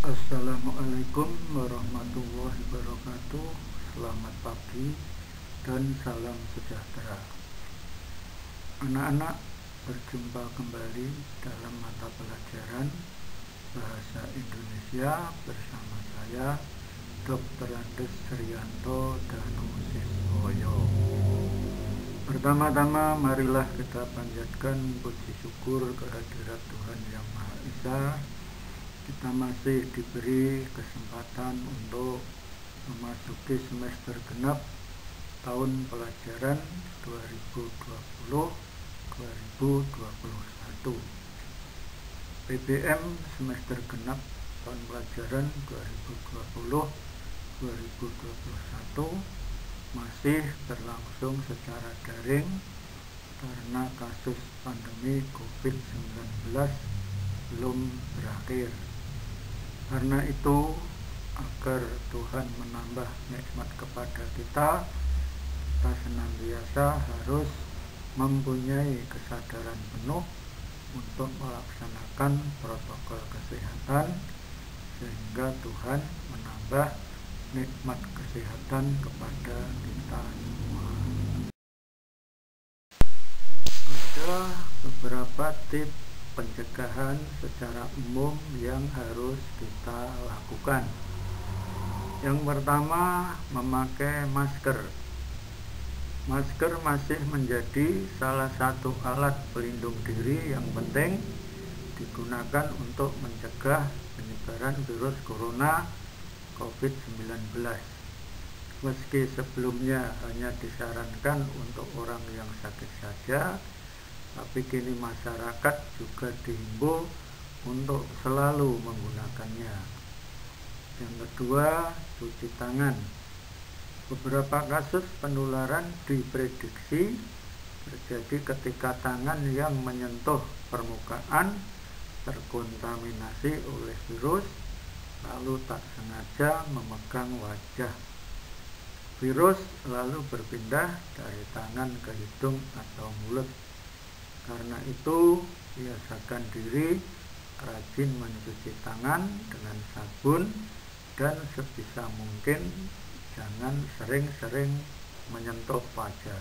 Assalamualaikum warahmatullahi wabarakatuh. Selamat pagi dan salam sejahtera. Anak-anak, berjumpa kembali dalam mata pelajaran Bahasa Indonesia bersama saya Dr. Andes Srianto Danusiswoyo. Pertama-tama marilah kita panjatkan puji syukur kehadirat Tuhan Yang Maha Esa. Kita masih diberi kesempatan untuk memasuki semester genap tahun pelajaran 2020-2021. PBM semester genap tahun pelajaran 2020-2021 masih berlangsung secara daring karena kasus pandemi COVID-19 belum berakhir. Karena itu, agar Tuhan menambah nikmat kepada kita senantiasa harus mempunyai kesadaran penuh untuk melaksanakan protokol kesehatan, sehingga Tuhan menambah nikmat kesehatan kepada kita semua. Ada beberapa tips pencegahan secara umum yang harus kita lakukan. Yang pertama, memakai masker. Masker masih menjadi salah satu alat pelindung diri yang penting digunakan untuk mencegah penyebaran virus corona COVID-19. Meski sebelumnya hanya disarankan untuk orang yang sakit saja, tapi kini masyarakat juga dihimbau untuk selalu menggunakannya. Yang kedua, cuci tangan. Beberapa kasus penularan diprediksi terjadi ketika tangan yang menyentuh permukaan terkontaminasi oleh virus, lalu tak sengaja memegang wajah. Virus lalu berpindah dari tangan ke hidung atau mulut. Karena itu, biasakan diri rajin mencuci tangan dengan sabun dan sebisa mungkin jangan sering-sering menyentuh wajah.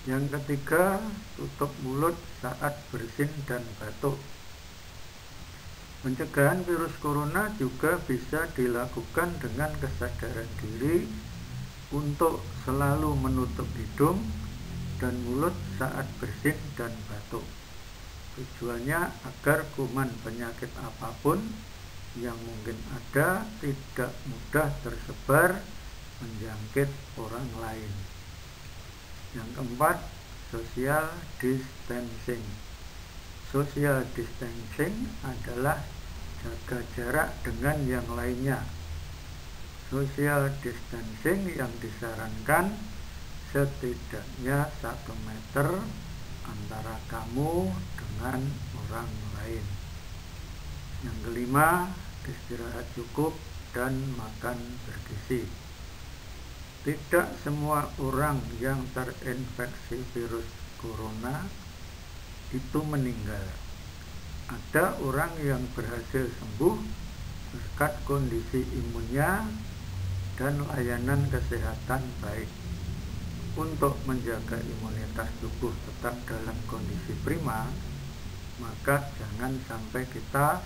Yang ketiga, tutup mulut saat bersin dan batuk. Pencegahan virus corona juga bisa dilakukan dengan kesadaran diri untuk selalu menutup hidung dan mulut saat bersin dan batuk. Tujuannya agar kuman penyakit apapun yang mungkin ada tidak mudah tersebar menjangkit orang lain. Yang keempat, social distancing. Social distancing adalah jaga jarak dengan yang lainnya. Social distancing yang disarankan setidaknya 1 meter antara kamu dengan orang lain. Yang kelima, istirahat cukup dan makan bergizi. Tidak semua orang yang terinfeksi virus corona itu meninggal. Ada orang yang berhasil sembuh berkat kondisi imunnya dan layanan kesehatan baik. Untuk menjaga imunitas tubuh tetap dalam kondisi prima, maka jangan sampai kita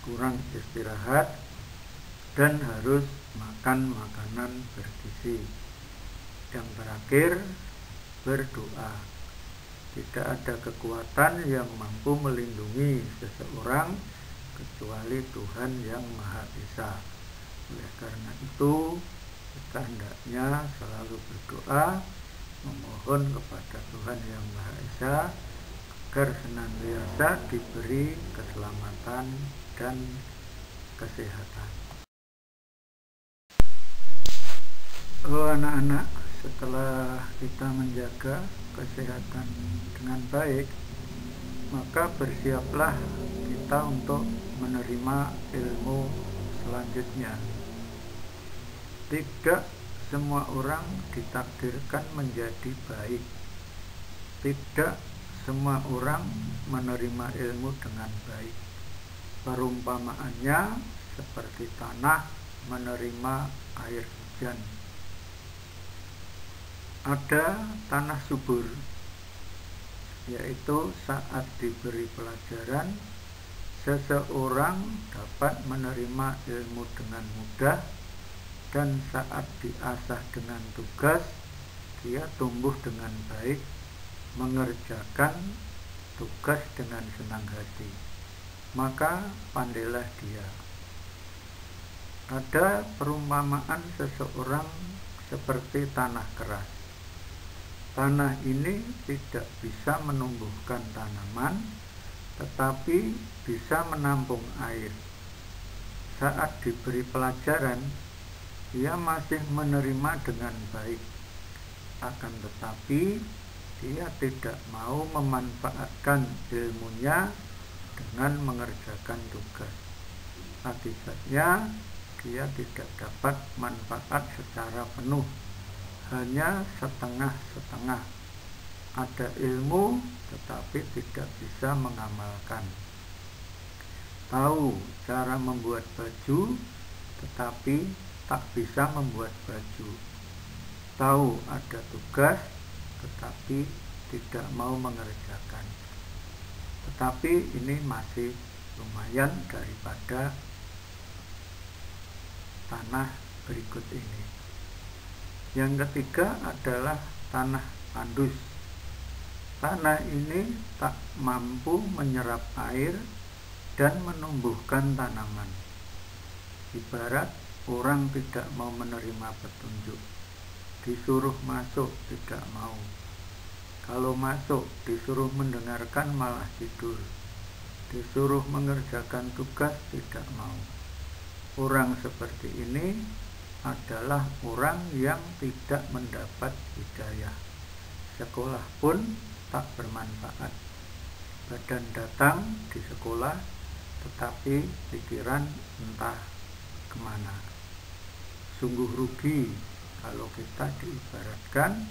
kurang istirahat dan harus makan makanan bergizi. Yang terakhir, berdoa. Tidak ada kekuatan yang mampu melindungi seseorang kecuali Tuhan Yang Maha Esa. Oleh karena itu, kita hendaknya selalu berdoa, memohon kepada Tuhan Yang Maha Esa agar senantiasa diberi keselamatan dan kesehatan. Anak-anak, setelah kita menjaga kesehatan dengan baik, maka bersiaplah kita untuk menerima ilmu selanjutnya. Tidak semua orang ditakdirkan menjadi baik. Tidak semua orang menerima ilmu dengan baik. Perumpamaannya seperti tanah menerima air hujan. Ada tanah subur, yaitu saat diberi pelajaran, seseorang dapat menerima ilmu dengan mudah, dan saat diasah dengan tugas, dia tumbuh dengan baik, mengerjakan tugas dengan senang hati. Maka pandailah dia. Ada perumpamaan seseorang seperti tanah keras. Tanah ini tidak bisa menumbuhkan tanaman, tetapi bisa menampung air. Saat diberi pelajaran, ia masih menerima dengan baik. Akan tetapi, dia tidak mau memanfaatkan ilmunya dengan mengerjakan tugas. Akibatnya, dia tidak dapat manfaat secara penuh, hanya setengah-setengah. Ada ilmu tetapi tidak bisa mengamalkan. Tahu cara membuat baju tetapi tak bisa membuat baju. Tahu ada tugas tetapi tidak mau mengerjakan. Tetapi ini masih lumayan daripada tanah berikut ini. Yang ketiga adalah tanah tandus. Tanah ini tak mampu menyerap air dan menumbuhkan tanaman. Ibarat orang tidak mau menerima petunjuk, disuruh masuk tidak mau. Kalau masuk disuruh mendengarkan malah tidur, disuruh mengerjakan tugas tidak mau. Orang seperti ini adalah orang yang tidak mendapat hidayah. Sekolah pun tak bermanfaat. Badan datang di sekolah, tetapi pikiran entah kemana. Sungguh rugi kalau kita diibaratkan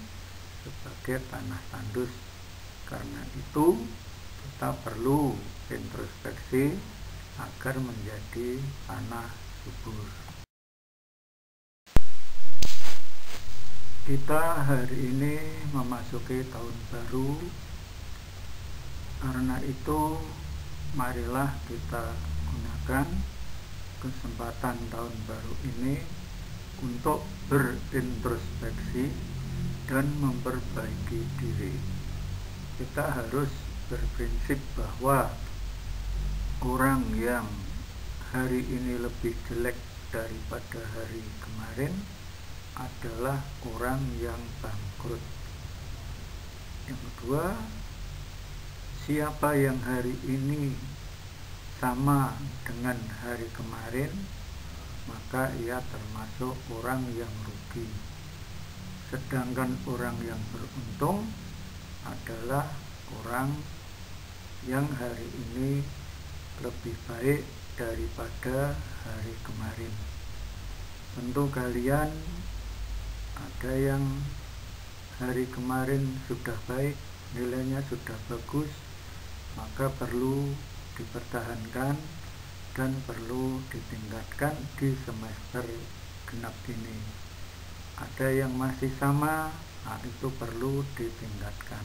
sebagai tanah tandus. Karena itu kita perlu introspeksi agar menjadi tanah subur. Kita hari ini memasuki tahun baru. Karena itu marilah kita gunakan kesempatan tahun baru ini untuk berintrospeksi dan memperbaiki diri. Kita harus berprinsip bahwa orang yang hari ini lebih jelek daripada hari kemarin adalah orang yang bangkrut. Yang kedua, siapa yang hari ini sama dengan hari kemarin, maka ia termasuk orang yang rugi. Sedangkan orang yang beruntung adalah orang yang hari ini lebih baik daripada hari kemarin. Tentu kalian ada yang hari kemarin sudah baik, nilainya sudah bagus, maka perlu dipertahankan dan perlu ditingkatkan di semester genap ini. Ada yang masih sama, itu perlu ditingkatkan.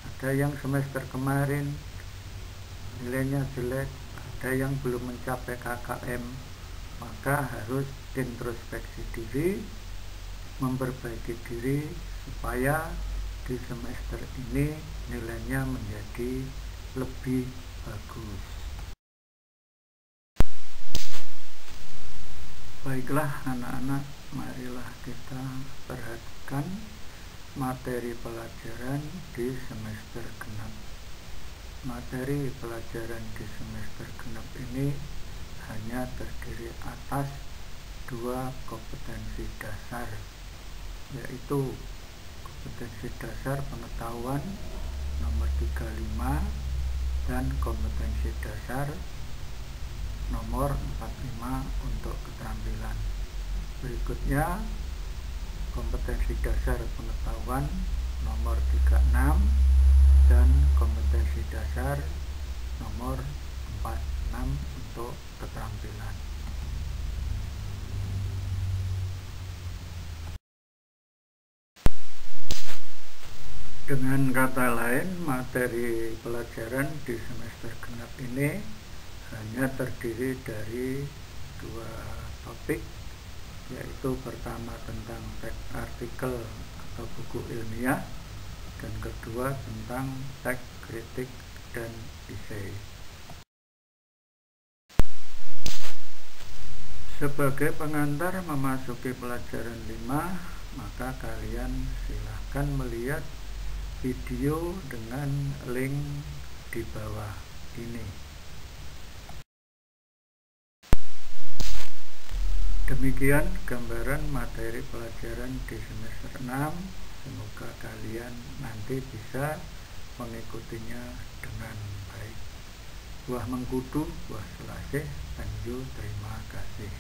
Ada yang semester kemarin nilainya jelek, ada yang belum mencapai KKM, maka harus introspeksi diri, memperbaiki diri supaya di semester ini nilainya menjadi lebih bagus. Baiklah anak-anak, marilah kita perhatikan materi pelajaran di semester genap. Materi pelajaran di semester genap ini hanya terdiri atas 2 kompetensi dasar, yaitu kompetensi dasar pengetahuan nomor 35 dan kompetensi dasar nomor 45 untuk keterampilan. Berikutnya kompetensi dasar pengetahuan nomor 36 dan kompetensi dasar nomor lapas 6 untuk keterampilan. Dengan kata lain, materi pelajaran di semester genap ini hanya terdiri dari 2 topik, yaitu pertama tentang teks artikel atau buku ilmiah, dan kedua tentang teks kritik dan esai. Sebagai pengantar memasuki pelajaran 5, maka kalian silahkan melihat video dengan link di bawah ini. Demikian gambaran materi pelajaran di semester 6. Semoga kalian nanti bisa mengikutinya dengan baik. Buah mengkudu, buah selasih, terima kasih.